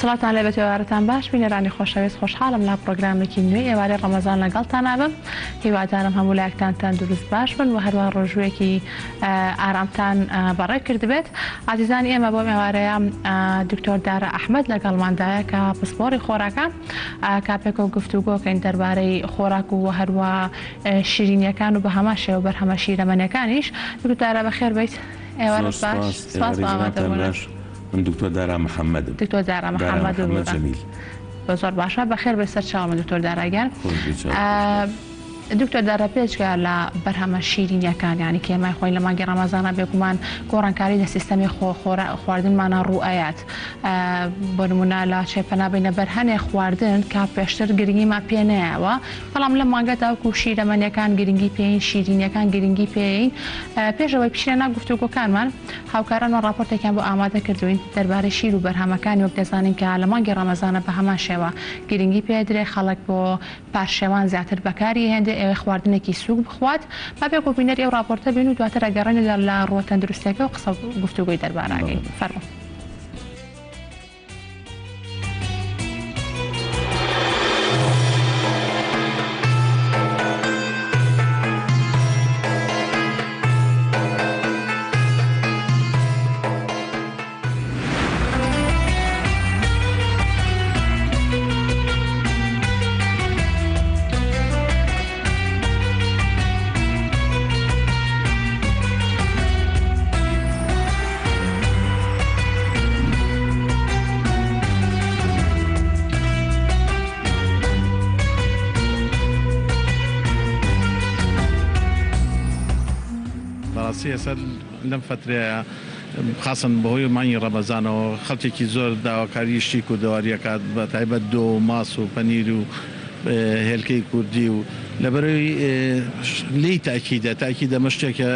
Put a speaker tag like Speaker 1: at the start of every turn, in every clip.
Speaker 1: سڵاتان لێ بێت ئێوارەتان باش بینەرانی خۆشەویست خۆشحاڵم لا پرۆگرامێکی نوێ ئێوارەی ڕەمەزان لەگەڵتان نابم هیوادارم هەموو لایەکتان دروست باش بن و هەروە ڕۆژوویەکی ئارامتان بەڕێ کردبێت. عزیزانی ئێمە بۆ ئێوارەیە دکتۆر دارە ئەحمەد لەگەڵماندایە کە پسپۆڕی خۆراکە کاپێک و گفتوگۆکەین دەربارەی خۆراک و هەروە شیرینیەکان و بە هەما شێوە بەرهەمە شیرەمەنیەکانیش. دکتۆرە بەخێر بیت ئێوارەت باش. سپاس بۆ ئامادەبوونە.
Speaker 2: من دکتۆر دارا محەممەدم.
Speaker 1: دکتۆر دارا محەممەد
Speaker 2: جەمیل.
Speaker 1: زۆر باشە بەخێر بێ سەر چاومە دکتۆر داراگەر. دکتۆر دارە پێچگە لە بەرهەمە شیرینیەکان ینی کێمای خۆی لە مانگی ڕەمەزانە بێگومان گۆڕانکاری لە سیستەمی خواردنمانە ڕوئایەت بۆ نمونە لە چێپەنابینە بەرهەنێ خواردن کا پێشتر گرنگیمان پێ نایەوە بەڵام لە مانگەدا وەکو شیرەمەنیەکان گرنگی پێین شیرینیەکان گرنگی پێین. پێشەوەی پیشێنە گفتوگۆکانمان هاوکارانەوە راپۆرتێکیان بۆ ئامادە کردوین دەربارەی شیر و بەرهەمەکانی وەک دەزانین کە لە مانگی ڕەمەزانە بە هەمان شێوە گرنگی پێدرێ خەڵک بۆ پاشێوان زیاتر بەکاری هێندێ ئێوە خواردنێکی سووک بخوات با پێ کۆبینەر ئێو راپۆرتە بین و دواتر ئەگەڕێن لە ڕۆ تەندروستیەکە و قسە گفتوگۆی دەربارەکەی فەرموو.
Speaker 3: سەر لەم فترەیە خاصن بەهۆی مانگی ڕەمەزانەوە خەڵکێکی زۆر داواکاری شتی کوردەواریەکات بە تایبەت دۆ و ماس و پەنیر و هێلکەی کوردی و لەبەرەوەی لی تاکیدە ئەمە شتێکە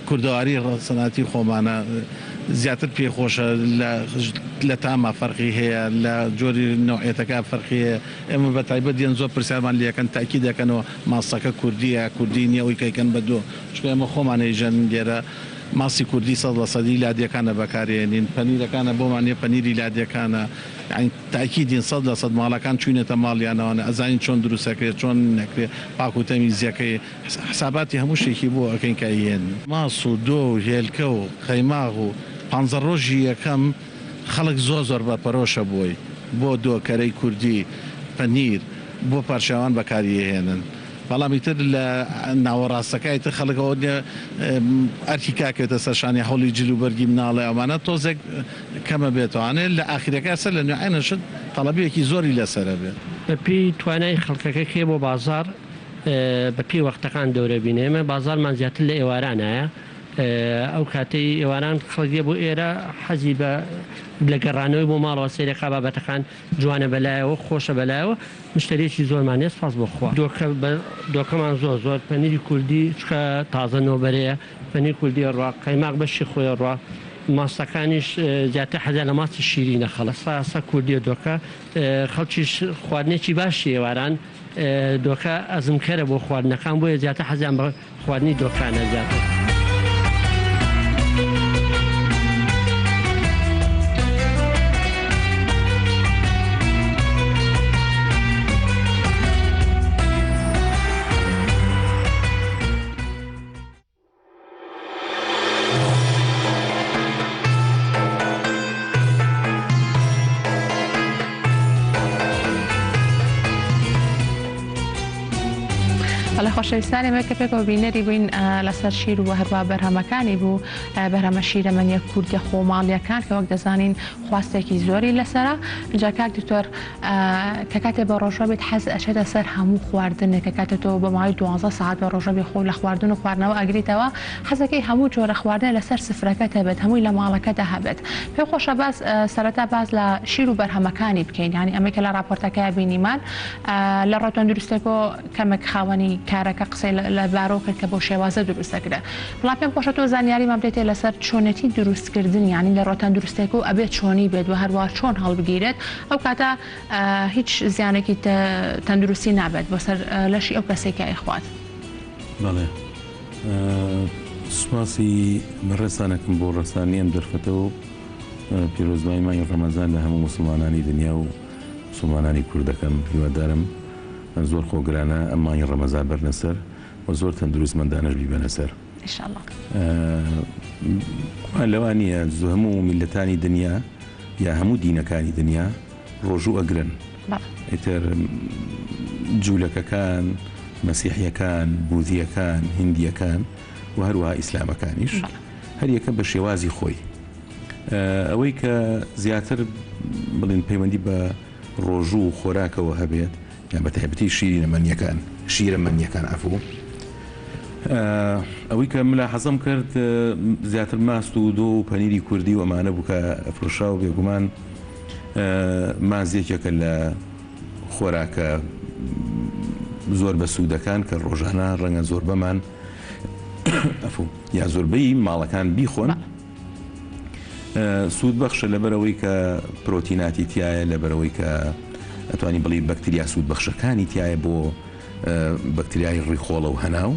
Speaker 3: کوردەواری ڕەسەناتی خۆمانە زیاتر پێخۆشە لە تاما فەرقی هەیە لە جۆری نوعێتەکە فەرقی هەیە. ئێمە بە تایبەت دیێن زۆر پرسیارمان لەکەن تاکی دەکەنەوە ماسەکە کوردیە کوردی نییەوەی کەیکەن بە دۆ چکە ئێمە خۆمانەیژەن لێرە ماسی کوردی 100% لادیەکانە بەکارێنین پەنیرەکانە بۆمانە پەنیری لادیەکانە تاکیدین 100% ماڵەکان چوینێتە ماڵیانەوەە ئەزانین چۆن دروستەکرێت چۆن نەکرێت پاک و تەمیزیەکەی حساباتی هەموو شتێکی بۆ ئەەکەین کایێن ماس و دۆ و هێلکە و قەیماغ و 15 ڕۆژی یەکەم خەڵک زۆر بەپەرۆشە بۆی بۆ دۆکەرەی کوردی پەنیر بۆ پارچەوان بەکاریهێنن. بەڵامی تر لە ناوەڕاستەکەی تر خەڵکەوە ئەرکی کاکێتە سەرشانی هەوڵی جلوبەرگی مناڵێ ئەوانە تۆزێک کەمە بێتوانێت لە ئاخیرەکە سەر لە نوێعێنەشت تەڵەبیەکی زۆری لەسرە بێت.
Speaker 4: بەپی توانای خەڵکەکە کێ بۆ بازار بەپی وەختەکان دەورە بینێمە بازارمان زیاتر لە ئێوارانایە ئەو کاتەی ئێواران خەڵگیە بۆ ئێرە حەزی بە لە گەڕانەوەی بۆ ماڵەوە سێرێکا بابەتەکان جوانە بەلایەوە خۆشە بەلایەوە مشتێکی زۆرمان هێز پاس بۆخوا دۆکەمان زۆر پەنیری کوردی چکە تازە نۆبەرەیە پەنیر کوردی ڕوا قەیماغ بەشی خۆی ڕوا ماسەکانیش زیاتر حەزە لە ماسی شیرینە خەڵەسا کوردیە دۆکە خەڵکیش خواردنێکی باشی ئێواران دۆکە ئەزمکەرە بۆ خواردنەکان بۆیە زیاتر حەزیان بە خواردنی دۆکانە زیاتر.
Speaker 1: خۆشەویستانی مێکە پێکەوە بینەری بووین لەسەر شیر و هەروە بەرهەمەکانی بوو بەرهەمە شیرەمەنیە کوردی خۆماڵیەکان کە وەک دەزانین خواستێکی زۆری لەسرە. جا کاک دکتۆر کە کاتێ بە ڕۆژە بێت حەز ئەچێتە سەر هەموو خواردنێک کە کاتێتەوە بە ماوەی 12 ساعت بە ڕۆژە خۆ لە خواردن و خواردنەوە ئەگریتەوە حەزەکەی هەموو جۆرە خواردن لەسەر سفرەکەت هەبێت هەمووی لە ماڵەکەدا هەبێت. پێم خۆشە باز سەرەتا باز لە شیر و بەرهەمەکانی بکەین ینی ئەمەکە لە راپۆرتەکەی بینیمان لە ڕۆ تەندروستێکۆ کەمێک خاوەنی کارەکە قسەی لە بارۆ کرد کە بۆ شێوازە دروستەکرا. بەڵام پێم خۆشە تۆ زانیاریمان بدەیتێ لەسەر چۆنەتی دروستکردن ینی لە ڕۆ تەندروستێک و ئەبێت چۆنی بێت و هەروە چۆن هەڵبگیرێت ئەو کاتە هیچ زیانێکی تەندروستی نابێت بۆ سەر لەشی ئەو کەسێکە ئەیخوات.
Speaker 2: بەڵێ سوپاسی ڕێسانەکەم بۆ ڕێسانی ئەم دەرفەتەوە پیرۆزبایی مانگی ڕەمەزان لە هەموو موسڵمانانی دنیا و موسڵمانانی کوردەکەم هیوادارم زۆر خۆگرانە ئەم مانگی ڕەمەزان بەرنە سەر و زۆر تەندروستمەندانەش بیبەنە سەر.
Speaker 1: ئینشاءڵڵا
Speaker 2: لەوان نییە هەموو میلەتانی دنیا یا هەموو دینەکانی دنیا ڕۆژوو ئەگرن ئیتر جوولەکەکان مەسیحیەکان بوذیەکان هندیەکان و هەروەها ئیسلامەکانیش هەر یەکە بە شێوازی خۆی ئەوەی کە زیاتر بڵین پەیوەندی بە ڕۆژوو و خۆراکەوە هەبێت یان بە تایبەتی شیرە مەنیەکان ئەفوو ئەوەی کە ملاحەزەم کرد زیاتر ماست و دۆ و پەنیری کوردی و ئەمانە بوو کە ئەفرۆشا و بێگومان مازیەکێکە لە خۆراکە زۆر بە سوودەکان کە ڕۆژانە ڕەنگە زۆر بەمان یا زۆربەی ماڵەکان بیخۆن سوود بەخشە لەبەرەوەی کە پرۆتیناتی تایە لەبەرەوەی کە ئەتوانی بڵی بەکتریا سوود بەخشەکانی تایە بۆ بەکتریای ڕیخۆڵە و هەناو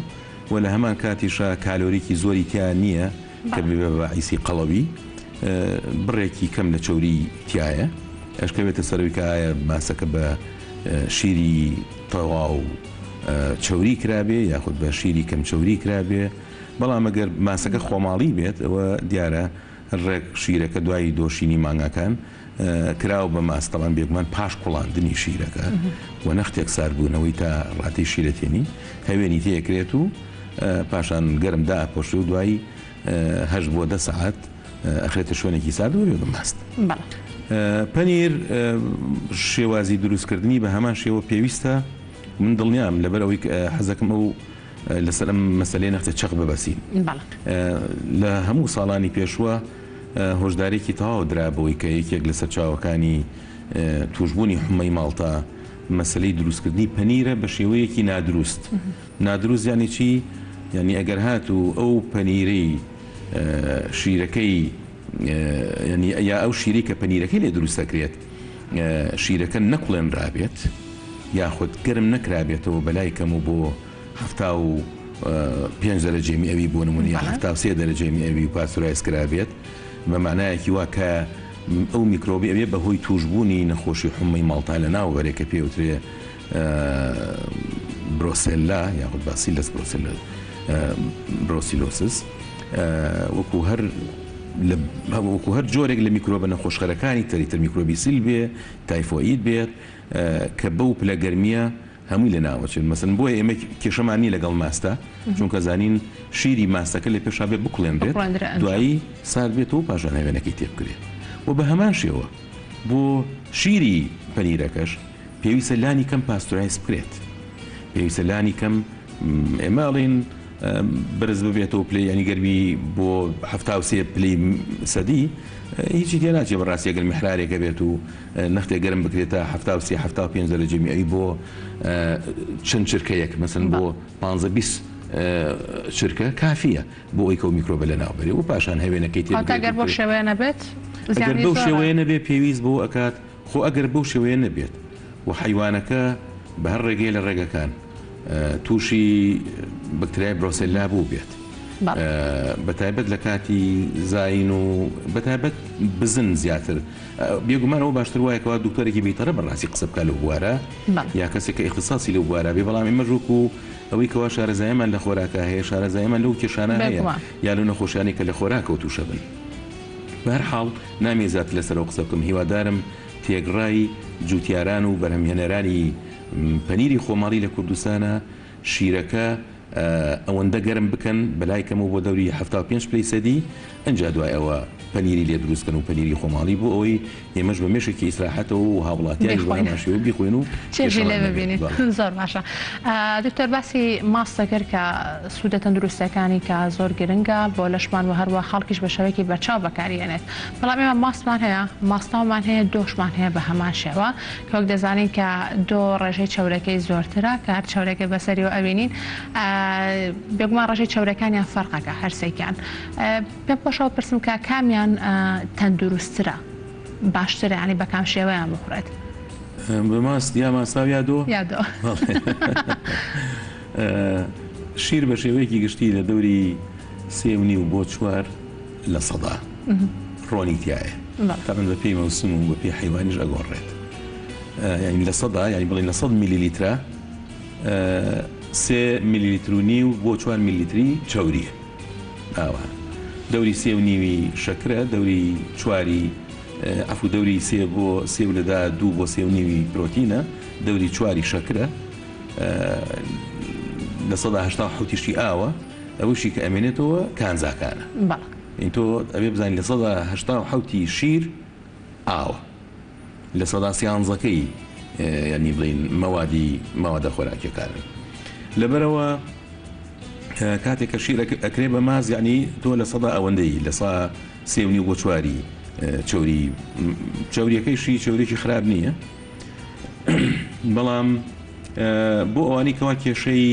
Speaker 2: و لە هەمان کاتیشە کالۆریکی زۆری تیا نییە کە بێ بەعیسی قەڵەوی بڕێکی کەم لە چۆری تایە ئەشکەوێتە سەروی کە ئایا ماسەکە بە شیری تەوا و چۆری کرابێ یاخود بە شیری کەم چۆری کرابێ بەڵام ئەگەر ماسەکە خۆماڵی بێت ئەوە دیارە ڕێک شیرەکە دوای دۆشینی مانگەکان کراوە بە ماستەڵان بێگومان پاش قوڵاندنی شیرەکە و نەختێک ساربوونەوەی تا ڕاتی شیرەتێنی هەوێنی تێکرێت و پاشان گەرمدا ئەپۆشی و دوایی 8 بۆ 10 ساعت ئەخرێتە شوێنێکی ساردەوە بێ بە ماست. پەنیر شێوازی دروستکردنی بە هەمان شێوە پێویستە من دڵنیام لەبەرەوەی حەزەکەم ئەو لەسەر ئەم مەسەلەی نەختە چەق ببەسین لە هەموو ساڵانی پێشوە هۆشدارێکی تەواو درابەوەی کە یەکێک لەسەر چاوەکانی توشبوونی حومەی ماڵتا مەسلەی دروستکردنی پەنیرە بە شێوەیەکی نادروست یانی چی؟ یعنی ئەگەر هات و ئەو پەنیرەی شیرەکەی یا ئەو شیری کە پەنیرەکەی لێ دروست دەکرێت شیرەکە نەقڵێنرابێت یاخود گەرم نەکرابێتەوە بەلای کەم و بۆ 5 دەرەجەی ئەوی بۆ نمونە یا 3 دەرەجەی ئەوی و پاسورایز کرابێت بە مانایەکی وا کە ئەو میکرۆبی ئەوێ بەهۆی توشبوونی نەخۆشی حومەی ماڵتا لە ناوبەرێکە پێوترێ برۆسێلا یاخود باسیلس برۆسیلۆسس وەکو هەر جۆرێک لە میکرۆبە نەخۆشخەرەکانی تەریتر میکرۆبی سیل بێ تایفۆئید بێت کە بەو پلە گەرمیە هەمووی لە ناوەچێت مەسن بۆیە ئێمە کێشەمانی لەگەڵ ماستە چونکە زانین شیری ماستەکە لە پێشا بێ بقڵێنرێت دوایی سارد بێتەوە پاشان هەوێنەکەی تێ بکرێت و بە هەمان شێوە بۆ شیری پەنیرەکەش پێویستە لانی کەم پاستۆرایز بکرێت پێویستە لانی کەم ئێماڵین برز ببێتەوە پلەی ینی گەرمی بۆ 73 پلەی سەدی هیچی تێ ناچێت بەڕاستی ئەگەر میحرارێکە بێت و نەختێک گەرم بکرێتە 73-75 دەرەجەی ئەوی بۆ چەند چرکەیەک مەسن بۆ 15-20 چرکە کافیە بۆ ئەوی کە و میکرۆبە لە ناوبەرێ و پاشان هەوێنەکەی تێ
Speaker 1: ئەگەر بۆ شێوەیە نەبێت
Speaker 2: ئەگەر بەو شێوەیە نەبێت پێویست بۆ ئەکات خۆ ئەگەر بەو شێوەیە نەبێت و حیوانەکە بە هەر ڕێگەی لە ڕێگەکان تووشی بەکتریای برۆسێلا بوو بێت بەتایبەت لە کاتی زین و بەتایبەت بزن زیاتر بێگومانەوە باشتر وایەکەوە دکتۆرێکی بیتەرە بەڕاستی قسە بکە لە بوارە یا کەسێک کە ئیختصاسی لە بوارە بێ بەڵام ئێمە ژووکو ئەوەی کەوا شارەزایەمان لە خۆراکە هەیە شارەزایەمان لەو کێشانە هەیە یا لەو نەخۆشیانی کە لە خۆراکەوە تووشە بن بەهەرحاڵ نامێزات لەسەرەوە قسە بکەم هیوادارم تێگڕای جوتیاران و بەرهەمهێنەرانی پەنیری خۆماڵی لە کوردستانە شیرەکە ئەوەندە گەرم بکەن بەلای کەم و بۆ دەوری 75 پلەی سەدی ئەنجا دوای ئەوە پەنیری لێ دروستکەن و پەنیری خۆماڵی بۆ ئەوەی ئێمەش بە مێشێکی ئیسراحەتەوە و هاوڵاتیانی بەماشیەوە بیخوێن و
Speaker 1: چێژی لێ ببینین زۆر باشە. دکتۆر باسی ماستەکەر کە سوودە تەندروستەکانی کە زۆر گرنگە بۆ لەشمان و هەروە خەڵکیش بە شەوەیەکی بەرچاو بەکارهێنێت بەڵام ئێمە ماستمان هەیە ماستاومان هەیە دۆشمان هەیە بە هەمان شێوە کە وەک دەزانین کە دۆ ڕێژەی چەورەکەی زۆرترە کە هەر چەورەکە بەسەریەوە ئەوێنین بێگومان ڕێژەی چەورەکانیان فەرقەکە هەرسێکیان پێم خۆشەوە پرسم کە کامیان تەندروسترە باشترە ینی بە کام شێوەیان بخورێت
Speaker 2: بە ماست یا ماساو یا دۆ شیر بە شێوەیەکی گشتی لە دەوری 3.5 بۆ 4 لە سەدا ڕۆنی تایە تاان بە پێی مەوسم و بە پێی حیوانیش ئەگۆڕێت یعنی لە سەدا ینی بڵێن لە 100 میلیلیترە 3 میلیلیتر و نیو بۆ 4 میلیلیتری چاوریە ئاوە دەوری 3 و نیوی شەکرە دەوری چواری ئەفو دەوری 3 بۆ 3 لەدا 2 بۆ 3 و نیوی پرۆتینە دەوری چواری شەکرە لە 1970 ئاوە ئەوشی کە ئەمێنێتەوە کانزاکانە این تۆ ئەبێ بزانین لە 1970 شیر ئاوە لە 1930ەکەی ینی بڵین مەوادە خۆراکیەکانن لەبەرەوە کاتێک کە شیر ئەکرێ بە ماز یعنی تۆ لە سەدا ئەوەندەی لە 3 بۆ چواری چاوریەکەیشی چاوریێکی خراپ نییە بەڵام بۆ ئەوانی کەوا کێشەی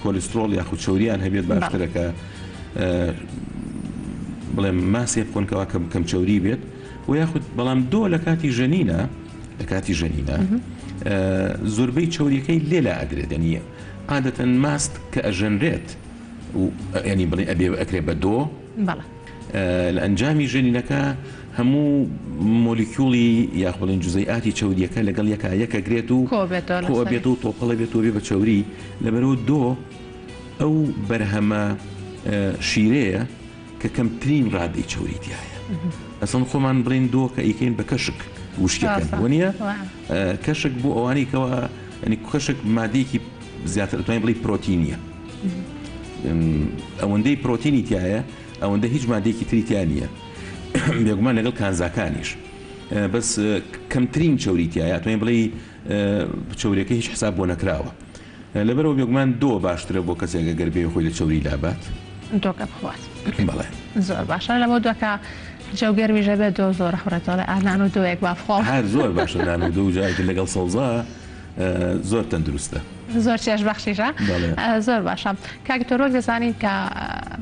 Speaker 2: کۆلسترۆڵ یاخود چاوریان هەبێت باشترەکە بڵێم ماسێ بکۆنکەوە کەم چاوری بێت و یاخود بەڵام دۆ لە کاتی ژەنینە زۆربەی چاوریەکەی لێلا ئەدرێت ینی عادەتەن ماست کە ئەژەنرێت ینی بڵێ ئەبێ ئەکرێ بە دۆ لە ئەنجامی ژەنینەکە هەموو مۆلیکیوڵی یاخڵین جوزەیئاتی چاوریەکە لەگەڵ یەکەگرێت و کۆبێت و تۆپەڵە بێت و بێ بە چاوری لەبەرەوە دۆ ئەو بەرهەمە شیرەیە کە کەمترین ڕادەی چاوریتیایە ئەسڵ خۆمان بڵین دۆ کە ئیکەین بە کەشک وشکەکەن وە کەشک بۆ ئەوانی کەەوە ئەنی کەشک مادەیەکی زیاتر توانین بڵی پرۆتینیە ئەوەندەی پرۆتینی تایە ئەوەندە هیچ مادەیەکی تریتیان نییە بێگومان لەگەڵ کانزاکانیش بەس کەمترین چاوریتیایە توانین بڵێ چاوریەکە هیچ حساب بۆ نەکراوە لەبەرەوە بێگومان دۆ باشترە بۆ کەسێکە گەربێ خۆی لە چاوری لابات
Speaker 1: دۆکە بخوات
Speaker 2: بەڵێ
Speaker 1: زۆر باشە لەمە دوکە جەوگەرمیژە بێت دۆ زۆر حڕێتەوە ئانان و دۆیەک بافخۆڵ
Speaker 2: هەر زۆر باشە نان و دۆ جایکە لەگەڵ سەوزە زۆر تەندروستە
Speaker 1: زۆر چێش بەخشیژە زۆر باشە کاک تۆرۆک دەزانین کە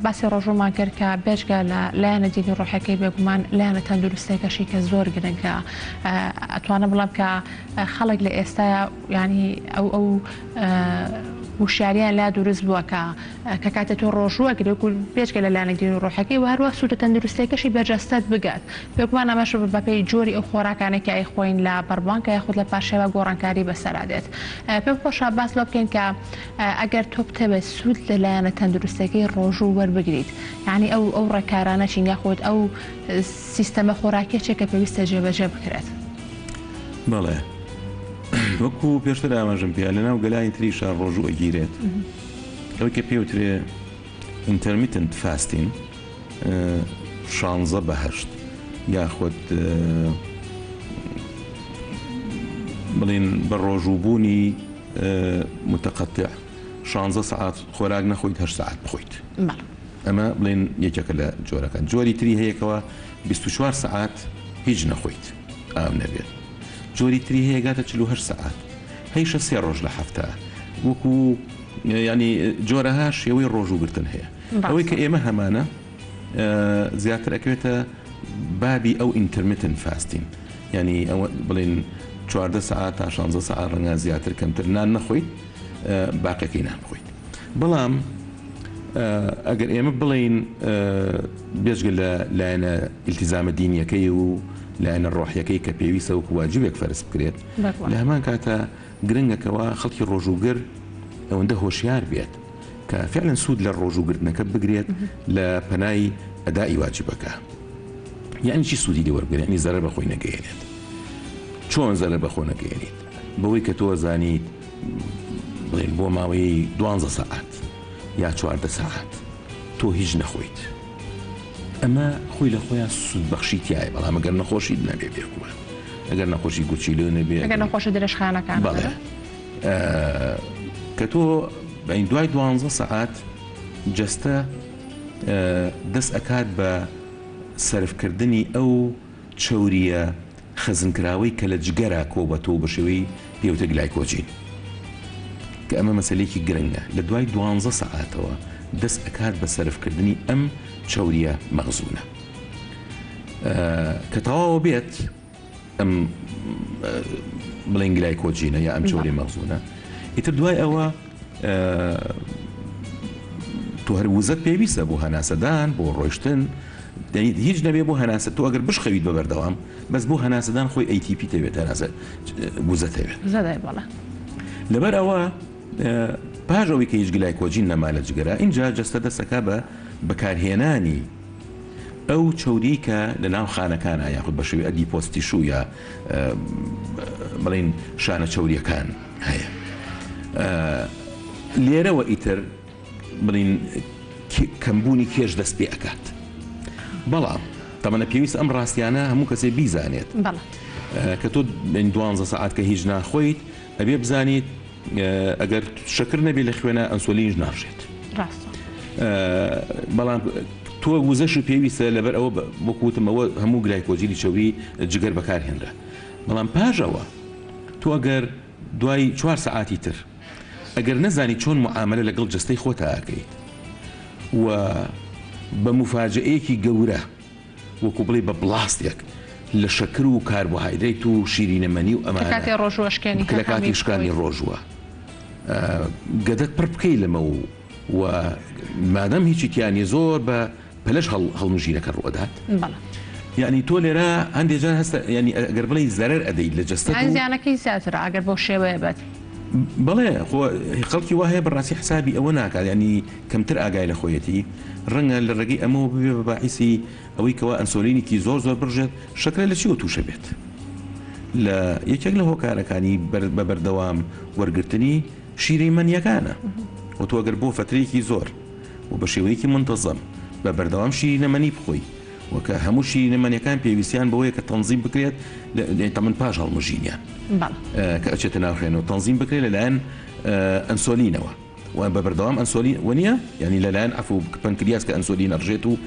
Speaker 1: باسی ڕۆژومان کرد کە بێژگە لە لایەنە دینی ڕۆحەکەی بێگومان لایەنە تەندروستێکەشی کە زۆر گرنگە ئەتوانە بڵام کە خەڵک لە ئێستاە ینی ئەو وشاریان لا دروست بووە کە کاتە تۆ ڕۆژووە گرێک و پێشکە لە لایەنە دین و ڕۆحەکەی و هەروە سوودە تەندروستێکەشی بەرجەستەت بگات پێکمان ئەمەش بەپێی جۆری ئەو خۆراکانێکی ئەی خۆین لە بەربانکە یاخود لە پاشێوە گۆڕانکاری بەسەرادێت پێم خۆشە باس لۆ بکەین کە ئەگەر تۆ بتەوێت سوود لە لایەنە تەندروستەکەی ڕۆژوو وەربگریت یعنی ئەو ڕێکارانەچین یاخود ئەو سیستەمە خۆراکێکێکە پێویستە جێبەجێ بکرێت
Speaker 2: بەڵێ وەکو پێشتر ئاماژم پێ لەناو گەلای تریشە ڕۆژوو ئەگیرێت ئەوەی کە پێوترێ ئینتەرمیتنت فاستین 16 بە 8 یاخود بڵین بە ڕۆژووبوونی متەقەتع 16 ساعات خۆراک نەخۆیت 8 ساعات بخۆیت ئەمە بڵین یەکێکە لە جۆرەکان جۆری تری هەیەکەوە 24 ساعات هیچ نەخۆیت ئام نەبێت جۆری تری هەیەگاتە 48 ساعات هەیشە 3 ڕۆژ لە هەفتە وەکو ینی جۆرەها شێوەی ڕۆژووگرتن هەیە ئەوەی کە ئێمە هەمانە زیاتر ئەکرێتە بابی ئەو ئینتەرمیتن فاستین ینی ئەوە بڵێن 14 ساعات تا 16 ساعات ڕەنگە زیاتر کەمتر نان نەخۆیت باقیەکەی نان بخۆیت بەڵام ئەگەر ئێمە بڵین بێژگە لە لایەنە ئیلتیزامە دینیەکەی و لایەنە ڕۆحیەکەی کە پێویستە وەکو واجبێک فەرز بکرێت لە هەمان کاتە گرنگەکەوە خەڵکی ڕۆژووگر ئەوەندە هۆشیار بێت کە فعلا سوود لە ڕۆژووگرتنەکە بگرێت لە پەنای ئەدای واجبەکە یعنی چی سوودی لێ وەربگرێت یعنی زەرەر بە خۆی نەگەیەنێت چۆن زەرەر بە خۆ نەگەیەنیت بەوەی کە تۆ زانیت بڵێن بۆ ماوەی 12 ساعات یا 14 ساعات تۆ هیچ نەخۆیت ئەمە خۆی لە خۆیان سوودبەخشیتیایە بەڵام ئەگەر نەخۆشی نەبێ بێکووە ئەگەر نەخۆشی گوچیلە نەبێ
Speaker 1: ئەگەر نەخۆشە درێژخانەکان
Speaker 2: بەڵێ کە تۆ بەین دوای 12 ساعات جەستە دەست ئەکات بە سەرفکردنی ئەو چەوریە خەزنکراوەی کە لە جگەرە کۆبەتەوە بە شێوەی پێوتە گلایکۆجین کە ئەمە مەسەلەیەکی گرنگە لە دوای 12 ساعاتەوە دەست ئەکات بە سەرفکردنی ئەم چەوریە مەغزونە کە تەواوە بێت ئەم بڵێن گلایکۆجینە یا ئەم چەوری مەغزونە ئیتر دوای ئەوە تۆ هەر وزەت پێویستە بۆ هەناسەدان بۆ ڕۆیشتن هیچ نەبێ بۆ هەناسە تۆ ئەگەر بشخەویت بە بەردەوام بەس بۆ هەناسەدان خۆی ATP تەوێت هەناسە گوزەتەوێت لەبەر ئەوە پاش ئەوەی کە هیچ گلایکۆجین نەما لە جگەرە اینجا جەستە دەسەکە بە بەکارهێنانی ئەو چەوری کە لە ناو خانەکانە یاخود بە شێوەیە ئەدیپۆستی شو یا بڵین شانە چەوریەکان هەیە لێرەوە ئیتر بڵین کەمبوونی کێش دەست پێ ئەکات بەڵام تەمەنە پێویست ئەم ڕاستیانە هەموو کەسێ بیزانێت کە تۆ 12 ساعات کە هیچ ناخۆیت ئەبێ بزانیت ئەگەر شەکر نەبێ لە خوێنە ئەنسۆلینش ناڕژێت بەڵام تۆ وزەش و پێویستە لەبەر ئەوە بۆکوتمەوە هەموو گلایکۆجیلی چەوری جگەر بەکارهێنرا بەڵام پاژەوە تۆ ئەگەر دوای 4 ساعتی تر ئەگەر نەزانی چۆن معاملە لەگەڵ جستەی خۆتە ئاکەیت و بە مفاجئەیەکی گەورە وەکو بڵێ بە بڵاستێک لە شەکر و کاربۆهایدرێت و شیرینەمەنی و ئەمانە لە کاتی شکانی ڕۆژوە گەدەت پڕ بکەی لەمە و مادەم هیچی تیانی زۆر بە پەلەش هەڵمژینەکە ڕۆدات یعنی تۆ لێرە هەندێکجار هەستە ینی ئەگەر بڵێ زەرەر ئەدەیت لە جەستە
Speaker 1: زیانەکەی زیاترە ئەگەر بۆ شێوەیە بێت
Speaker 2: بەڵێ خەڵکی وایە بەڕاستی حسابی ئەوە ناکات ینی کەمتر ئاگای لە خۆیەتی ڕەنگە لە ڕێگەی ئەمەوە ببێ بە باعیسی ئەوەی کەەوە ئەنسۆلینێکی زۆر بڕژێت شەکرە لە چیوە تووشە بێت لە یەکێک لە هۆکارەکانی بە بەردەوام وەرگرتنی شیرەی مەنیەکانە و تۆ ئەگەر بۆ فترەیەکی زۆر و بە شێوەیەکی منتەزەم بە بەردەوام شیرینەمەنی بخۆی وەکە هەموو شیرینەمەنیەکان پێویستیان بەوەیە کە تەنزیم بکرێت تەمەن پاش هەڵمژینیان کە ئەچێتە ناوخێنەوە تەنزیم بکرێت لەلایەن ئەنسۆلینەوە و بە بەردەوام ئەنسۆلین وەنیە ینی لەلایەن ئەفو پەنکریاس کە ئەنسۆلین ئەڕژێت و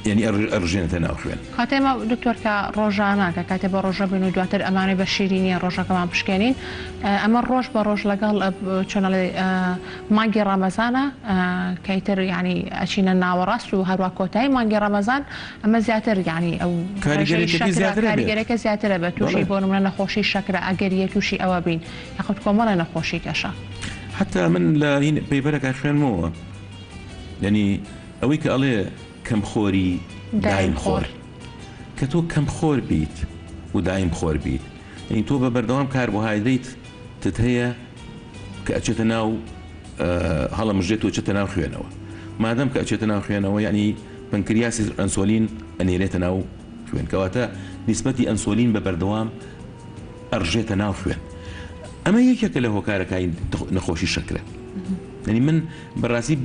Speaker 2: ینی ئەڕژێنێتە ناوخێن
Speaker 1: کاتێمە دکتۆرکە ڕۆژانە کە کاتێ بە ڕۆژە بین و دواتر ئەمانەی بە شیرینیە ڕۆژەکەمان پشکێنین ئەمە ڕۆژ بە ڕۆژ لەگەڵ چۆنەڵێ مانگی ڕەمەزانە کەیتر ینی ئەچینە ناوەڕاست و هەروە کۆتایی مانگی ڕەمەزان ئەمە زیاتر ینی ئەو کاریگەرێکە زیاترە بە تووشی بۆ نمونە نەخۆشی شەکرە ئەگەریە تووشی ئەوە بین یاخود کۆمەڵە نەخۆشی کەشە
Speaker 2: حتى من لا هين بيبرك عشان مو يعني أويك عليه كم خوري دايم خور كتو كم خور بيت ودايم خور بيت يعني تو ببردوام كربوهيدرات تتهيأ كأشتناو هلا مجيتو أشتناو خيانوا ما دام كأشتناو خيانوا يعني بنكرياس أنسولين أنيرتناو خيان كواتا نسبتي أنسولين ببردوام أرجيتناو خيان ئەمە یەکێکە لە هۆکارەکانی نەخۆشی شەکرە ینی من بەڕاستی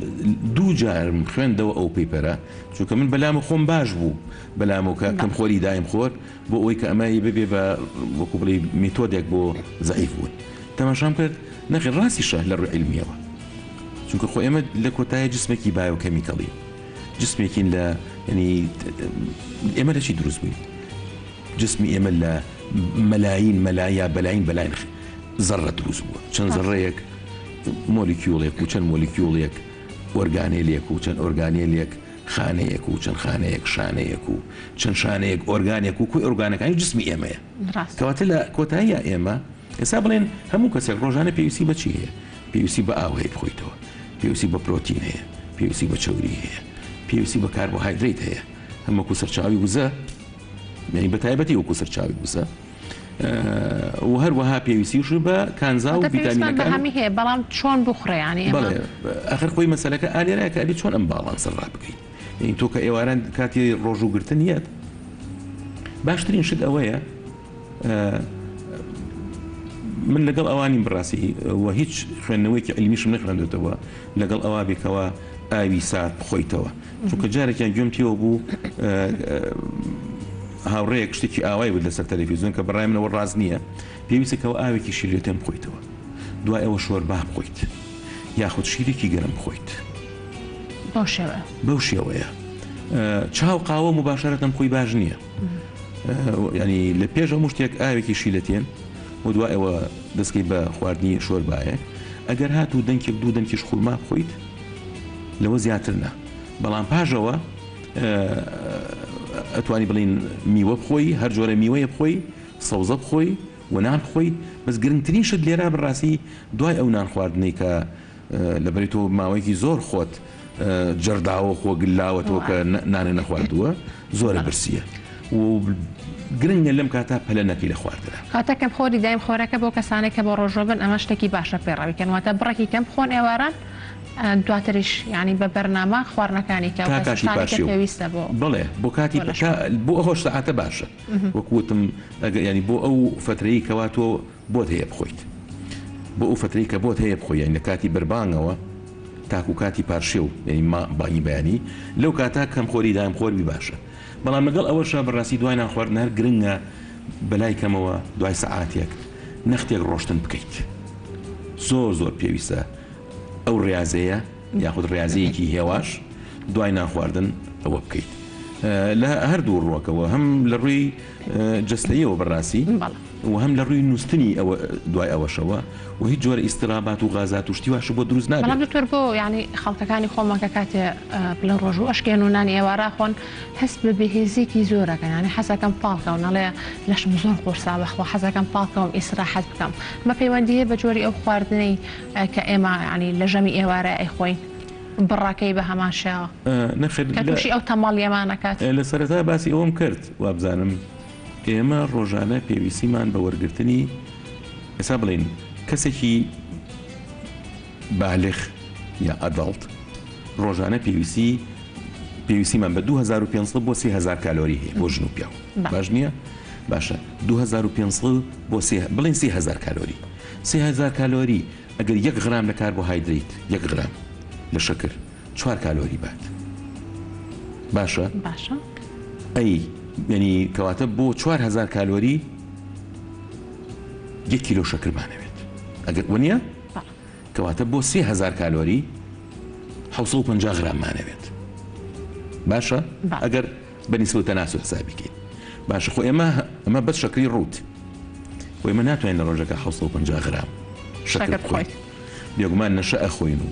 Speaker 2: دوو جارم خوێندەوە ئەو پێپەرە چونکە من بەلامە خۆم باش بوو بەلامەوە کەم خۆری دایم خۆر بۆ ئەوەی کە ئەمای ببێ بە وەکو بڵێ میتۆدێک بۆ زەعیف بوون تەماشام کرد نەخێ ڕاستیشە لە ڕووی علمیەوە چونکە خۆ ئێمە لە کۆتایە جسمێکی بایۆکەمیکەڵی جسمێکین لە ینی ئێمە لە چی دروست بووین جسمی ئێمە لە مەلاین بەلاین ذرة دروست بووە چەند زەڕەیەک مۆلیکیۆڵێک و چەند مۆلیکیۆڵێک ئۆرگانێلێک و چەند ئۆرگانێلێک خانەیەک و چەند خانەیەک شانەیەک و چەند شانەیەک ئۆرگانێک و کوی ئۆرگانەکانی جسمی ئێمەیە کەواتە لە کۆتاییە ئێمە ئێستا بڵێن هەموو کەسێک ڕۆژانە پێویستی بە چی هەیە پێویستی بە ئاو هەیە بخۆیتەوە پێویستی بە پرۆتین هەیە پێویستی بە چەوری هەیە پێویستی بە کاربۆهایدرێت هەیە هەموو سەرچاوی وزە یعنی بە تایبەتی وەکو سەرچاوی وزە و هەروەها پێویستیش بە کانزا و ڤیتامینەکان
Speaker 1: هەمی هەیە بەڵام چۆن بخڕێیانی
Speaker 2: بەڵێ ئەخر خۆی مەسەلەکە ئالێرایە کە ئەبێت چۆن ئەم باڵانسە ڕا بکەیت یعنی تۆ کە ئێواران کاتی ڕۆژوگرتن یەت باشترین شت ئەوەیە من لەگەڵ ئەوانی بڕاستی و هیچ خوێندنەوەیکی علمیشم نەخوێندێتەوە لەگەڵ ئەوا بێکەوە ئاوی سات بخۆیتەوە چونکە جارێکیان گوێم تێوە بوو هاوڕەیەک شتێکی ئاوای بود لەسەر تەلەڤیزیۆن کە بەڕای منەوە ڕاز نییە پێویستەکەەوە ئاوێکی شیرێتێن بخۆیتەوە دوای ئەوە شۆربا بخۆیت یاخود شیرێکی گەرم بخۆیت بەو شێوەیە چاو قاوە مباشەرەتەن خۆی باش نییە ینی لە پێش هەموو شتێک ئاوێکی شیلەتێن و دوای ئەوە دەستکەی بە خواردنی شۆربایە ئەگەر هات و دەنگێک دوو دەنگیش خوڵما بخۆیت لەوە زیاترنا بەڵام پاژەوە ئەتوانی بڵین میوە بخۆی هەر جۆرە میوەیە بخۆی سەوزە بخۆی و نان بخۆیت بەس گرنگترین شت لێرە بڕاستی دوای ئەو نان خواردنەی کە لەبەری تۆ ماوەیەکی زۆر خۆت جەرداوە خۆگلاوەتەوە کە نانە نەخواردووە زۆرە برسیە و گرنگە لەم کاتا پەلە نەکەی لە خواردنە.
Speaker 1: کاتە کەم خۆری دایم خۆراکە بۆ کەسانێک کە بۆ ڕۆژۆ بن ئەمە شتێکی باشە پێڕاویکەن واتە بڕێکی کەم بخۆن ئێواران دواتریش ینی بە بەرنامە خواردنەکانی کە پێویستە بۆ
Speaker 2: بڵێ بۆ کاتی بۆ ئەوە ساعتە باشە وەکوتم ینی بۆ ئەو فترەی کەوا تۆ بۆت هەیە بخۆیت بۆ ئەو فترەی کە بۆت هەیە بخۆی لە کاتی بربانگەوە تاکو کاتی پارشێ و ینی باقی بەیانی لەو کاتا کەم خۆری دایم خۆربی باشە بەڵام لەگەڵ ئەوەشە بەڕاستی دوای ناخواردن هەر گرنگە بەلای کەمەوە دوای سەعاتێک نەختێک ڕۆشتن بکەیت زۆر پێویستە ئەو ڕاضەیە یاخود ڕاضەیەکی هێواش دوای ناخواردن ئەوە بکەیت لە هەردوو ڕۆکەوە هەم لە ڕووی جستەیەوە بەڕاستی و هەم لە ڕووی نووسنی ئەوە دوای ئەوەشەوە و هیچ جۆرە ئیسترابات و غازات و شتی واشە بۆ دروست نابێت.
Speaker 1: بەڵام دکتۆر بۆ ینی خەڵکەکانی خۆمان کە کاتێ بڵێن ڕۆژ و ئەشکێن و نانی ئێوارە خۆن هەست بە بەهێزێکی زۆرەکەن ینی حەزەکەم پاڵکە و نەڵێ لەشم زۆر خۆشسا بەخوا حەزەکەم پاڵکەم ئیسراحەت بکەم مە پەیوەندی هەیە بە جۆری ئەو خواردنەی کە ئێمە ینی لە ژەمی ئێوارە ئەیخۆین بڕاکەی بە هەمان شێوە تووشی ئەو تەماڵ ئێمانەکات
Speaker 2: لە سەرەتا باسی ئەوم کرد وابزانم ئێمە ڕۆژانە پێویستیمان بە وەرگرتنی ئێستا بڵین کەسێکی بالغ یا ئەدەڵت ڕۆژانە پێویستیمان بە 2500 بۆ 3000 کالۆری هەیە بۆ ژن و پیاو باش نییە باشە 2500 بۆ بڵین 3000 کالۆری 3000 کالۆری ئەگەر 1 غرام لە کاربۆهایدریت 1 غرام لە شەکر 4 کالۆری بات باشە ئەی ینی کەواتە بۆ 4000 کالۆری 1 کیلۆ شەکرمانەوێت ئەگەر وەنیە کەواتە بۆ 3000 کالۆری 750 غراممانەوێت باشە ئەگەر بەنیسبەت تەناسب حسابی بکەین باشە خۆ ئەمە بەس شەکری ڕوت و ئێمە ناتوانین لە ڕۆژەکە 750 غرام شەکر بخۆین بێگومان نەشە ئەخۆین و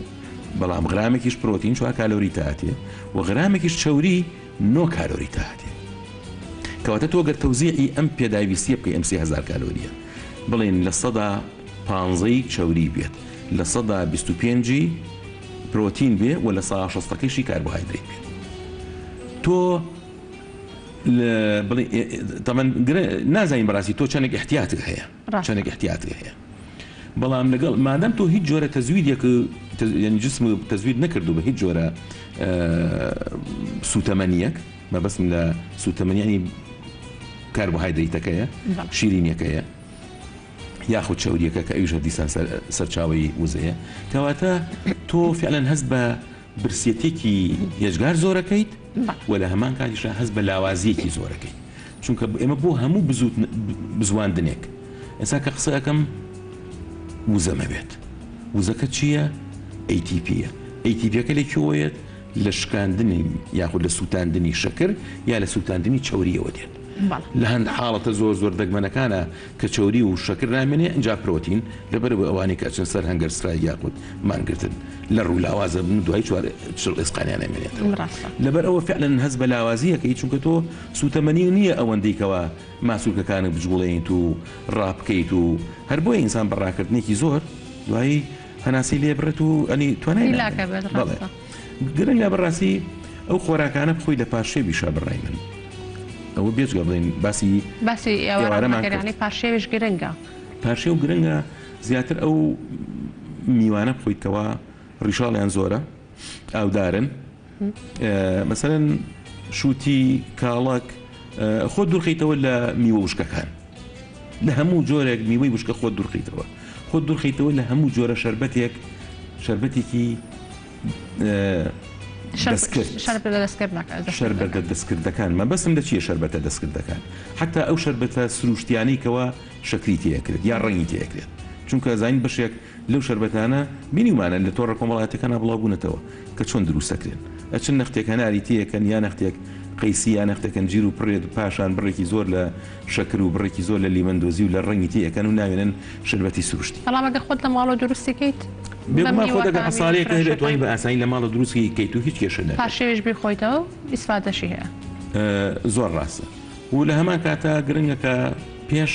Speaker 2: بەڵام غرامێکیش پرۆتین 4 کالۆری تاتێ و غرامێکیش چەوری 9 کالۆری تاتێ کەواتە تۆ گەر تەوزیعی ئەم پێداویستیە بکەی ئەم 3000 کالۆریە بڵێن لە 150 چەوری بێت لە 125 پرۆتین بێ و لە 160ەکەیشی کاربۆهایدریت بێت تۆ نازانین بەڕاستی تۆ چەندێک احتیاتت هەیە چەندێک احتیاتت هەیە بەڵام لەگەڵ مادەم تۆ هیچ جۆرە تەزویدێک ینی جسم تەزوید نەکردو بە هیچ جۆرە سوتەمەنیەک مەبەستم لە سوتەمەنیانی کاربۆهایدریتەکەیە شیرینیەکەیە یاخود چەوریەکە کە ئەویش دیسان سەرچاوی وزەیە کەواتە تۆ فعلەن هەست بە برسیەتێکی هێژگار زۆرەکەیت و لە هەمان کاتیشە هەست بە لاوازیەکی زۆرەکەیت چونکە ئێمە بۆ هەموو بزواندنێک ئێستا کە قسە ئەەکەم وزەمە بێت وزەکە چییە؟ ئەیتیپیە ئەیتیپیەکە لێکیۆیەت لە شکاندنی یاخود لە سووتاندنی شەکر یا لە سووتاندنی چەوریەوە دێت لە هەند حاڵەتە زۆر دەگمەنەکانە کە چەوری و شەکر نامێنێ ئەنجا پرۆتین لەبەرەوە ئەوانەی کە ئەچن سەر هەنگەر سرای یاخود مانگرتن لە ڕوو لاوازە بن دوای چڕ ئێسقانیان نامێنێتەوە لەبەر ئەوە فعلەن هەست بە لاوازیەکەی چونکە تۆ سوتەمەنی نییە ئەوەندەیکەوە ماسوولکەکانت بجگوڵێنیت و ڕابکەیت و هەر بۆیە ئینسان بەڕاکردنێکی زۆر دوایی هەناسی لێ بڕێت و ئەنی توانای گرنگ لە بەڕاستی ئەو خۆراکانە بخۆی لە پاشێویشە بڕای من ئەوە بێجگە بڵین باسی
Speaker 1: ئێوارەمانکردنی پاشێویش گرنگە
Speaker 2: پاشێ و گرنگە زیاتر ئەو میوانە بخۆیتەوە ڕیشاڵیان زۆرە ئاودارن مەسەرەن شووتی کاڵک خۆ دوورخیتەوە لە میوە وشکەکان لە هەموو جۆرێک میوەی وشکە خۆ دوورخیتەوە خۆ دوورخیتەوە لە هەموو جۆرە شەربەتێکی شەربەتە دەستکردەکان مەبەستم لە چییە شەربەتە دەستکردەکان حتا ئەو شەربەتە سروشتیانەیەوە شەکری تەیەکرێت یا ڕەنگی تەیەکرێت چونکە زین بەشێک لەو شەربەتانە بینیمانە لە تۆڕە کۆمەڵاتەکانە بڵاوبوونەتەوە کە چۆن دروستەکرێن ئەچن نەختێک هەناری تەیەکەن یا نەختێک قەیسی یا نەختەکەن گیر و پڕێت پاشان بڕێکی زۆر لە شەکر و بڕێکی زۆر لە لیمەندۆزی و لە ڕەنگی تەیەکەن و ناوێنن شەربەتی سروشتی
Speaker 1: بەڵامەگە خۆت لە ماڵەوە دروستیکەیت
Speaker 2: خۆدەگە حساڵەیەکە هەیە توانین بە ئاسانی لە ماڵە دروستی کەیت و هیچ کێشە نەبێت
Speaker 1: پاشێویش بیخۆیتەوە ئیسفادەشی هەیە
Speaker 2: زۆر ڕاستە و لە هەمان کاتە گرنگەکە پێش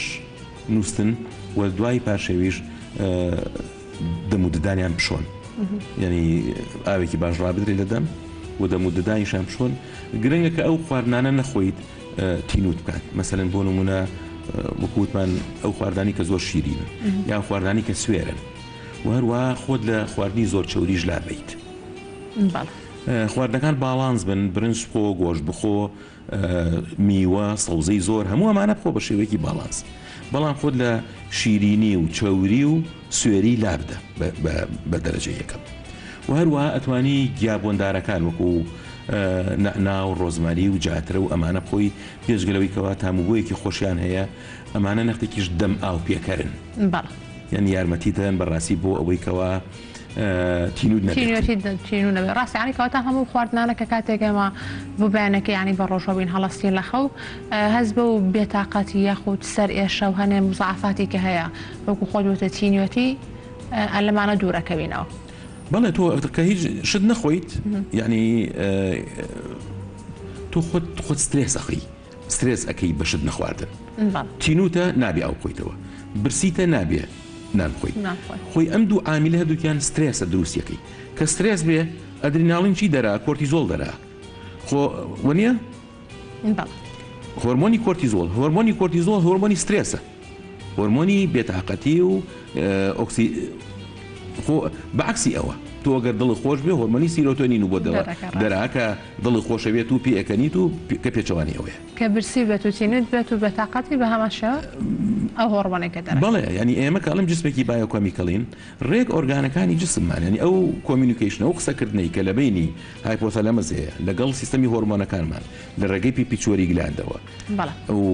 Speaker 2: نووسن و دوای پاشێویش دەموددانیان بشۆن ینی ئاوێکی باش ڕابدرێ لە دەم و دەموددانیشان بشۆن گرنگە کە ئەو خواردانە نەخۆیت تینوت بکات مەسەرەن بۆ نمونە وەکووتمان ئەو خواردانی کە زۆر شیرینن یان خواردانی کە سوێرن و هەروە خۆت لە خواردنی زۆر چەوریش لابیت خواردنەکان باڵانس بن برنج بخۆ گۆشت بخۆ میوە سەوزەی زۆر هەموو ئەمانە بخۆ بە شێوەیەکی باڵانس بەڵام خۆت لە شیرینی و چەوری و سوێری لابدە بە دەرەجە یەکەم و هەروە ئەتوانی گیابۆندارەکان وەکو نەعنا و ڕۆزماری و جاترە و ئەمانە بخۆی پێشگەلەوەی کەوا تاموبوویەکی خۆشیان هەیە ئەمانە نەختێکیش دەم ئاو پێکەرن یان یارمەتیتەن بەڕاستی بۆ ئەوەی کەوا تینود
Speaker 1: نەبێت ڕاستی ینی کەواتە هەموو خواردنانە کە کاتێک ئێمە بۆ بەیانەکە ینی بە ڕۆژەوە بین هەڵەستی لە خەو هەز بە و بێتاقەتی یاخود سەر ئێشە و هەنێ مزعافاتی کە هەیە وەکو خۆت وتە تینوێتی لەمانە دوورەکەوینەوە
Speaker 2: بەڵێ تۆ کە هیچ شت نەخۆیت یعنی تۆ خۆت سترێس ئەخی سترێس ئەەکەی بە شت نەخواردن تینوتە نابێ ئەو خۆیتەوە برسیتە نابێ نانخۆی خۆی ئەم دوو عامیلە هەردووکیان سترێسە دروستیەکەی کە سترێس بێ ئەدریناڵین چی دەرا کۆرتیزۆڵ دەرا خۆ وەنیە هۆرمۆنی کۆرتیزۆڵ هۆرمۆنی سترێسە هۆرمۆنی بێتاقەتی و ئۆکسی خۆ بەعکسی ئەوە تۆ ئەگەر دڵی خۆش بێ هۆرمۆنی سیرۆتۆنین و بۆ دەراکە دڵی خۆشەوێت و پێەکەنیت و کە پێچەوانی ئەوەیە
Speaker 1: کە برسی بێت و تینوت بێت و بێتاقەتی بە هەماشەوە ئەو هۆرمۆنێکە دەرا
Speaker 2: بەڵێ ینی ئێمە کاڵم جسمێکی بایۆکۆمیکەڵین ڕێک ئۆرگانەکانی جسممان ینی ئەو کۆمیونیکیشنە و قسەکردنەی کە لە بینی هایپۆتەلەمەزەیە لەگەڵ سیستەمی هۆرمۆنەکانمان لە ڕێگەی پیپیچۆری گلاندەوە و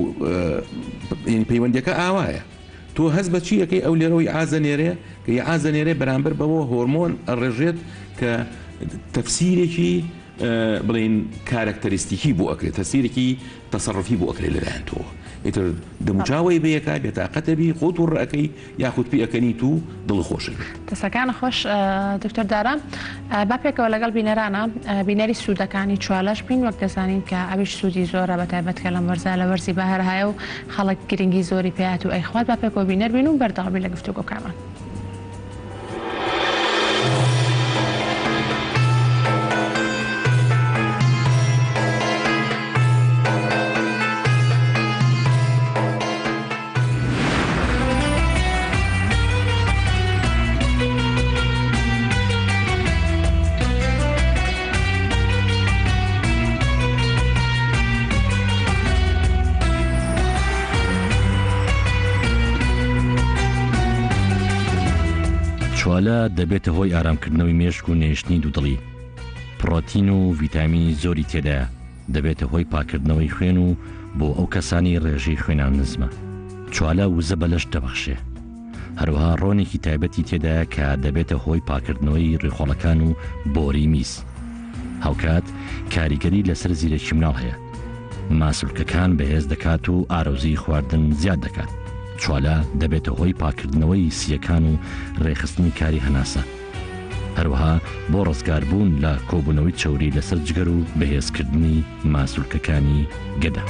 Speaker 2: پەیوەندیەکە ئاوایە تۆ هەز بە چیەکەی ئەو لێرەوەی ئازەنێرێ کە ئازەنێرێ بەرامبەر بەوە هۆرمۆن ئەڕێژێت کە تەفسیرێکی بڵین کارکتەریستیکی بۆ ئەکرێت تەفسیرێکی تەسەڕفی بۆ ئەکرێت لەلایەن تۆ ئیتر دەموچاوی بەیەکە بێتاقەتەبی خۆت و ڕەکەی یاخود پێەکەنیت و دڵ خۆشی
Speaker 1: دەسەکانە خۆش دکتۆر داران با پێکەوە لەگەڵ بینەرانە بینەری سوودەکانی چوالەش بین وەک دەزانین کە ئەویش سوودی زۆرە بەتایبەت کە لەم وەرزە لە وەرزی بەهار هەیە و خەڵک گرنگی زۆری پێات و ئەیخوات با پێکەوە بینەر بین و بەردەوابی لە گفتوگۆکەمان
Speaker 5: چوالە دەبێتە هۆی ئارامکردنەوەی مێشک و نێشتنی دوودڵی پڕۆتین و ڤیتامینی زۆری تێدایە دەبێتە هۆی پاکردنەوەی خوێن و بۆ ئەو کەسانی ڕێژەی خوێنان نزمە چوالە وزە بەلەش دەبەخشێ هەروەها ڕۆنێکی تایبەتی تێدایە کە دەبێتە هۆی پاکردنەوەی ڕێخۆڵەکان و بۆری میس هاوکات کاریگەری لەسەر زیرەکی مناڵ هەیە ماسولکەکان بەهێز دەکات و ئارۆزی خواردن زیاد دەکات چوالە دەبێتە هۆی پاکردنەوەی سیەکان و ڕێخستنی کاری هەناسە هەروەها بۆ ڕزگاربوون لە کۆبوونەوەی چەوری لەسەر جگەر و بەهێزکردنی ماسوولکەکانی گەدا.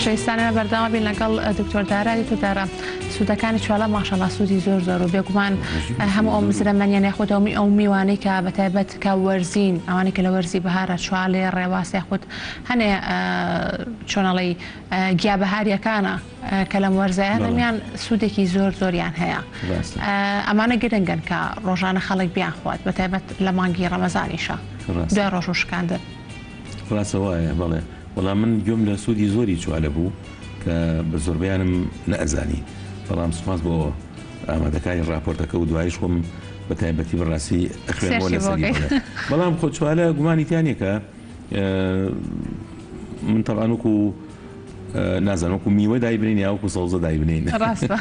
Speaker 1: خۆشەویستانە بەردەوام بین لەگەڵ دکتۆر دارایی تۆ دارە سوودەکانی چوالە ماشەڵڵا سوودی زۆر زۆر و بێگومان هەموو ئەو مزرەمەنیان خۆتەوەمی ئەو میوانەی کە بەتایبەت کە وەرزین ئەوانی کە لە وەرزی بەهارە چوالێ ڕێواسێ خودت هەنێ چۆنەڵی گیابەهاریەکانە کە لەم وەرزەیە دەمیان سوودێکی زۆر زۆریان هەیە ئەمانە گرنگن کە ڕۆژانە خەڵک بیان خوات بەتایبەت لە مانگی ڕەمەزانیشە دوای ڕۆژ و شکاندن
Speaker 2: ڕاستەوایە بەڵێ بەڵام من گوێم لە سوودی زۆری چوالە بوو کە بە زۆربیانم نەئەزانی بەڵام سوپاس بۆ ئامادەکانی راپۆرتەکە و دوایش خۆم بە تایبەتی بەڕاستی ئەخوێنەوە لەسەری بەڵام خۆ چوالە گومانیتیانێکە من تەبعاان وەکو نازانوەکو میوە دایبنین یاوەکو سەوزە دایبنین
Speaker 1: ڕاستە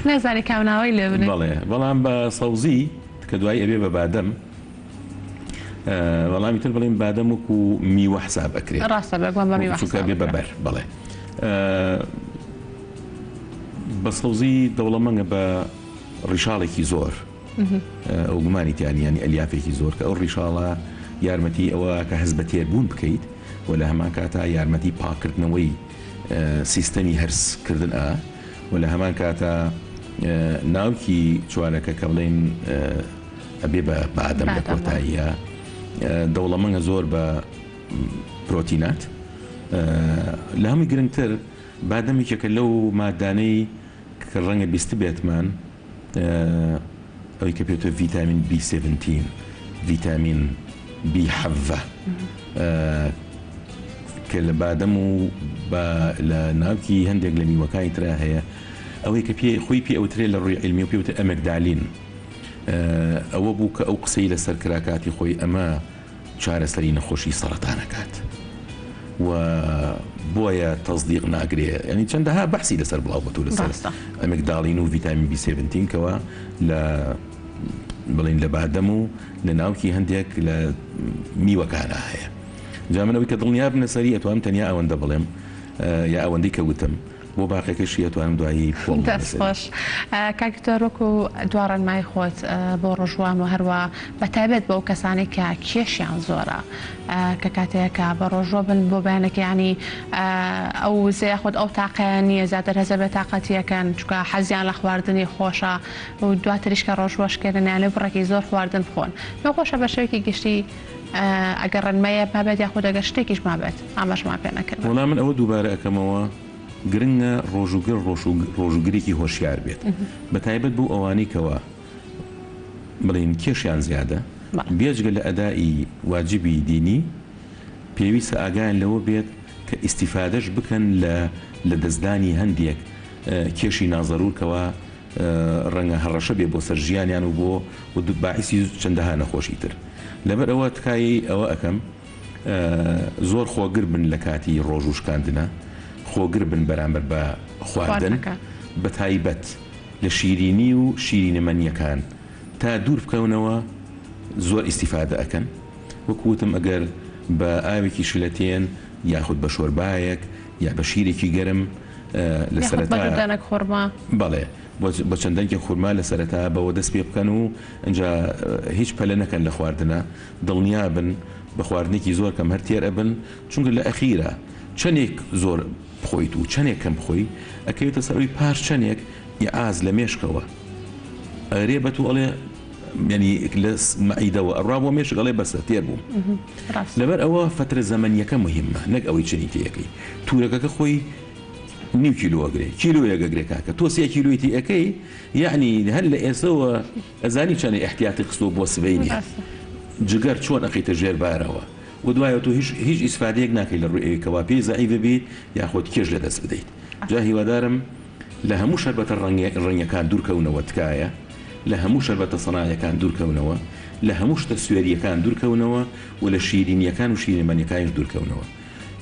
Speaker 1: نازانی کاوناوەی لێ بنێ
Speaker 2: بەڵێ بەڵام بە سەوزی کە دوای ئەبێ بە بادەم وەڵامی تر بڵێن بادەم وەکو میوە حساب ئەکرێت
Speaker 1: ڕاستە بەگوان بە میوە
Speaker 2: چونکە بێ بەبەر بەڵێ بە سەوزی دەوڵەمەنگە بە ڕیشاڵێکی زۆر ئەو گومانی تیانیانی ئەلیافێکی زۆر کە ئەو ڕیشاڵە یارمەتی ئەوە کە هەز بە تێربوون بکەیت و لە هەمان کاتە یارمەتی پاکردنەوەی سیستەمی هەرسکردن و لە هەمان کاتە ناوکی چوارەکە کە بڵێن ئەبێ بە بادەم لە کۆتاییە دەوڵەمەنگە زۆر بە پرۆتینات لە هەمووی گرنگتر بادەمێکێکە لەو مادانەی کە ڕەنگە بیست بێتمان ئەوەی کە پێوتە ڤیتامین B17 ڤیتامین B7 کە لە بادەم و لە ناوکی هەندێک لە میوەکانی ترا هەیە ئەوەی کە خۆی پێ ئەوترێ لە ڕووی علمی و پێوتە ئەمەگدالین ئەوە بوو کە ئەو قسەی لەسەر کراکاتی خۆی ئەمە چارەسەری نەخۆشی سەرەتانەکات و بۆیە تەصدیق ناگرێ ینی چەندەها بەحسی لەسەر بڵاو بەتو لەسەر ئەمەگدالین و ڤیتامین B17 کەوە لە بڵین لە بادەم و لە ناوکی هەندێک لە میوەکانە هەیە جا منەوەی کە دڵنیا بنە سەری ئەتوانم تەنیا ئەوەندە بڵێم یا ئەوەندەی کە وتم بۆ باقیەکەشی ئەتوانم دوایی
Speaker 1: دەستخۆش کاکتۆر وەکو دوارەنمای خۆت بۆ ڕۆژوان و هەروە بەتایبەت بۆ ئەو کەسانی کە کێشیان زۆرە کە کاتەیەکە بە ڕۆژۆ بن بۆ بەیانەکەیانی ئەو زێ خۆت ئەو تاقییان نییە زیاتر هەزە بە تااقەتیەکەن چکە حەزیان لە خواردنی خۆشە و دواتریشکە ڕۆژوەشکردنیان لە بڕێکی زۆر خواردن بخۆن نەخۆشە بە شەوێکی گشتی ئەگەر ڕەنمەیە مابێت یاخۆ دەگەر شتێکیش مابێت ئاماژمان پێ نەکرد
Speaker 2: وەڵام من ئەوە دووبارە ئەەکەمەوە گرنگە ڕۆژوگرێکی هۆشیار بێت بە تایبەت بوو ئەوانەی کەوە بڵین کێشیان زیادە بێجگە لە ئەدای واجبی دینی پێویستە ئاگایان لەوە بێت کە ئیسیفادەش بکەن لە دەستدانی هەندێک کێشی نازەڕورکەوە ڕەنگە هەڕەشە بێ بۆ سەر ژیانیان و بۆ باعیسی چەندەها نەخۆشی تر لەبەر ئەوە تکایی ئەوە ئەەکەم زۆر خۆگر بن لە کاتی ڕۆژ و شکاندنە خۆگر بن بەرامبەر بە خواردن بە تایبەت لە شیرینی و شیرینەمەنیەکان تا دوور بکەونەوە زۆر ئیسیفادە ئەەکەن وەکوتم ئەگەر بە ئاوێکی شلەتێن یاخود بە شۆربایەک یا بە شیرێکی گەرم لە سەرەتا
Speaker 1: خۆرما
Speaker 2: بەڵێ بە چەندەنکی خورما لە سەرەتا بەوە دەست پێ بکەن و ئەجا هیچ پەلە نەکەن لە خواردنە دڵنیا بن بە خواردنێکی زۆر کەم هەر تێر ئەبن چونکە لە ئەخیرە چەندێک زۆر بخۆیت و چەندێک کەم بخۆی ئەکەوێتە سەروی پار چەندێک یا ئاز لە مێشکەوە ئەرێ بە تو ئەڵێ ینی لە مەعیدەوە ئەڕوا بۆ مێشک ئەڵێ بەسە تێر بووم لەبەر ئەوە فترە زەمەنیەکە مهمە نەک ئەوەی چنیتەکەی تورەکەکە خۆی نیو کیلۆگرێ کیلۆیەگەگرێ کاکە تۆ 3 کیلویتی ئەەکەی یعنی هەر لە ئێسەوە ئەزانی چەند احتیاتی قستۆ بۆ سبەینی جگەر چۆن ئەقیتە ژێر بارەوە و دوایە تۆ هیچ ئیسفادەیەک ناکەی لە ڕوئەوەی پێی زەعیفە بیت یاخۆت کێش لە دەست بدەیت جا هیوادارم لە هەموو شەربەتە ڕەنگەکان دوورکەونەوە تکایە لە هەموو شەربەتە سەنایەکان دوورکەونەوە لە هەموو شتە سوێریەکان دوورکەونەوە و لە شیرینیەکان و شیرینمەنیەکانیش دوورکەونەوە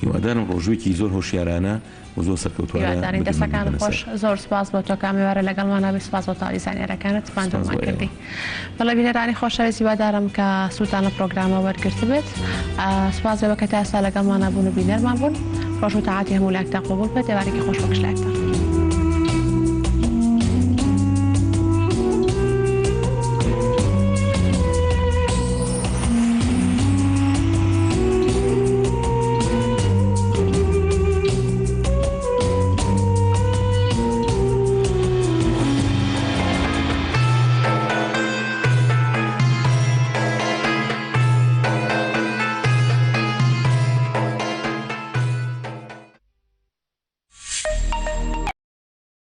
Speaker 2: هیوادارم ڕۆژوویەکی زۆر هۆشیارانە و زۆر سەرکەوتوانە
Speaker 1: دەستەکان خۆش زۆر سپاس بۆ تۆ کامیوارە لەگەڵمانە بە سپاس بۆ تاڵی زانیارەکانت سپاندۆمان کردی بەڵێ بینەرانی خۆشەویستی هیوادارم کە سوودان لە پرۆگرامە وەرگرت بێت سپاس بە کە تا ئێستا لەگەڵمانە بوون و بینەرمان بوون ڕۆژ و تاعاتی هەموو لاکتان قوبوڵ بێت دێوارێکی خۆش بەکشلاکتان